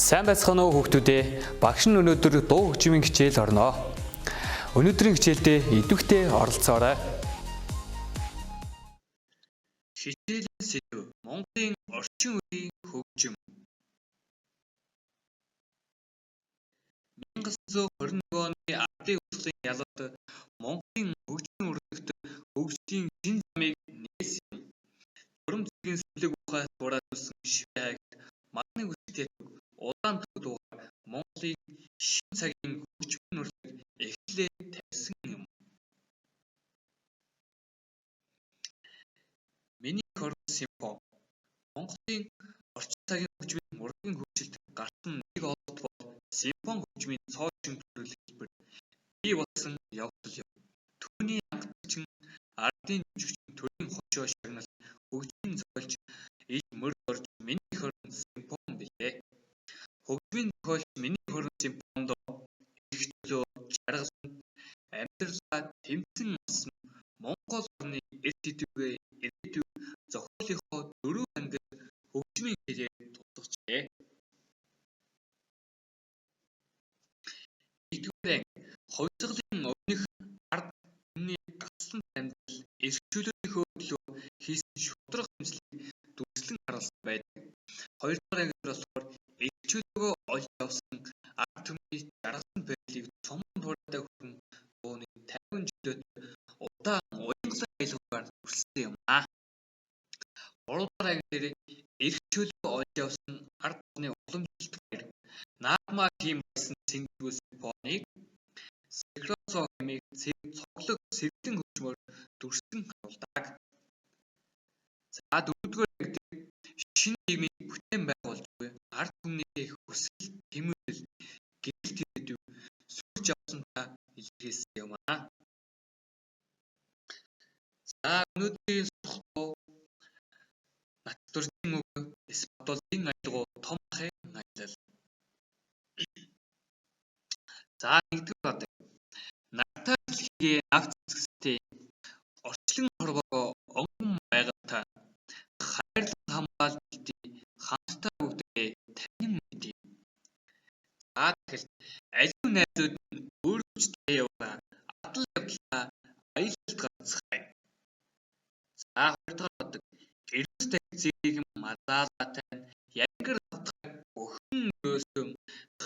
Сайн байцгаана уу хүүхдүүд ээ. Багш нь өнөөдөр дуу хөгжмийн хичээл орноо. Өнөөдрийн хичээлдээ идэвхтэй оролцоорой. Хичээлийн сэдэв Монголын орчин үеийн хөгжим. 1921 оны ардын үсгийн ялалт Монголын хөгжмийн өрнөгт хөгжлийн шин замыг нээсэн. Журам цэгийн сүлэг ухаас дураад үсэн шивээг манай үсгтэй улаан дуугаар Монголын шин цагийн хөгжмийн өрнөг эхлээ тавьсан юм. Миний хорон симфон Монголын орчин цагийн хөгжмийн урлагийн хөгжилд гарсан нэг ололт бол симфон хөгжмийн цоо шин төрөлх хэлбэр бий болсон явдал юм. Түүний ангидчин ардын жүжигчин төрийн хошоо шагнал хөгжмийн зохиолч ил мөрд орж миний хорон симфон билээ. Хөгжмийн зохиолч миний хорон симфонд эрх төлөө жаргаланд амьдралаа тэмцэн алсан Монгол орны эрх сэдвээ ирээдүйг зохиолынхоо дөрвөн ангид хөгжмийн хэлээр тулгажээ. Нэгдүгээр хувьсгалын өмнөх ард түмний гаслан амьдрал эрх чөлөөлийнхөө төлөө хийсэн шудраг хэмжлийг дүрслэн харуулсан байдаг. Хоёрдугаар ангид болохоор эрх чөлөөгөө олж авсан ард түмний жаргалан байдлыг цомон туурайдаа хүрэн дууны 50 жилөд удаан уянгалан айлгуугаар дүрслсэн юм аа. Гуравдугаар анги дээр эрх чөлөө олж авсан ард түмний уламжлалт баяр наадмаа тийм байсан сэндвүү симфоныг Секросо хэмээх цоглог сэргэлэн хөгжмөөр дүрслэн харуулдаг. За дөрөвдүгээр анги дээр шинэ нийгмийг бүтээн байгуулж буй ард түмний хүсэл тэмүүлэл гэрэл ирээдүйг сүрж авсантаа илэрхийлсэн юм аа. За өнөөдрийн сургалтын Натурдын үг Спатолын айлгуу том ахын аялал. За нэгдүгээр бат. Нартай дэлхийгээ навц зэстэй орчлон хорвоогоо онгон байгальтай хайрлан хамгаалж бэлдээ хамтдаа бүгдээ танин мэдээ. За тэгэхээр аливаа найзууд нь өөрөвчтэй яваа адал явдлаа аялалд ганцхай. За хоёрдугаар бат. Эрдэс тагцыг малаалаатай янгар авдаг өхөн өрөөсөн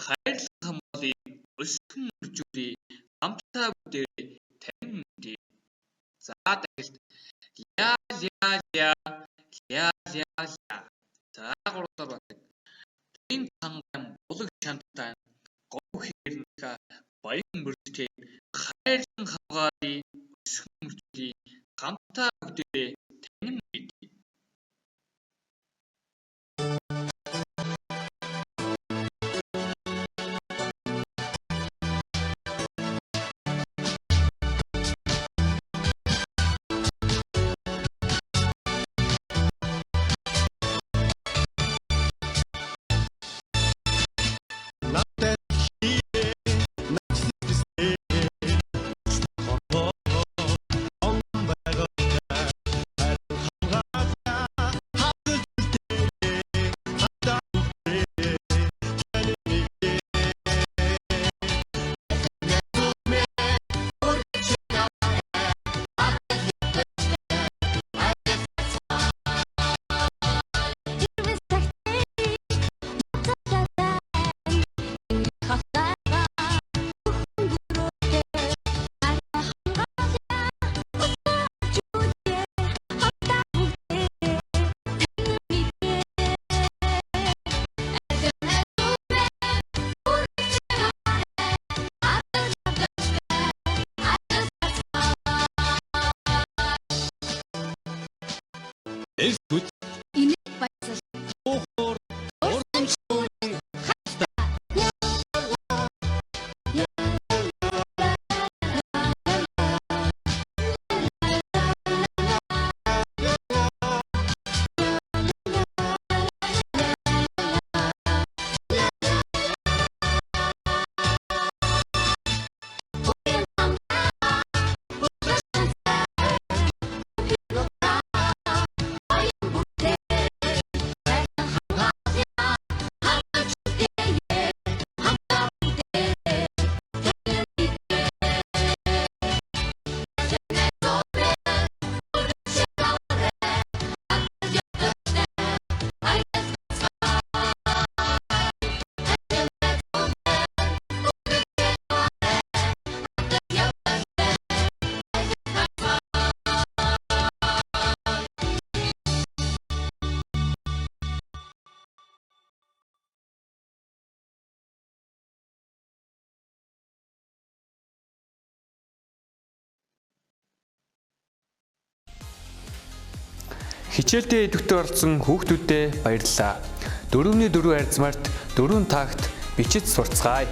хайрлан хамгаалын өсгөн үржүүрээ хамтдаа бүгдээ танин мэдээ. За дахилт ля ля ля ля ля ля. За гуравдугаар бат. Тэн танган булаг шанттай гов хэрнэка баян мөрдтэй хайрлан хамгаалын өсгөн үржүүрээ хамтдаа бүгдээ танин мэдээ. Хичээлдээ идэвхтэй орсон хүүхдүүдэд баярлалаа. 4-4 арьцмарт 4 тагт бичиж сурцгаая.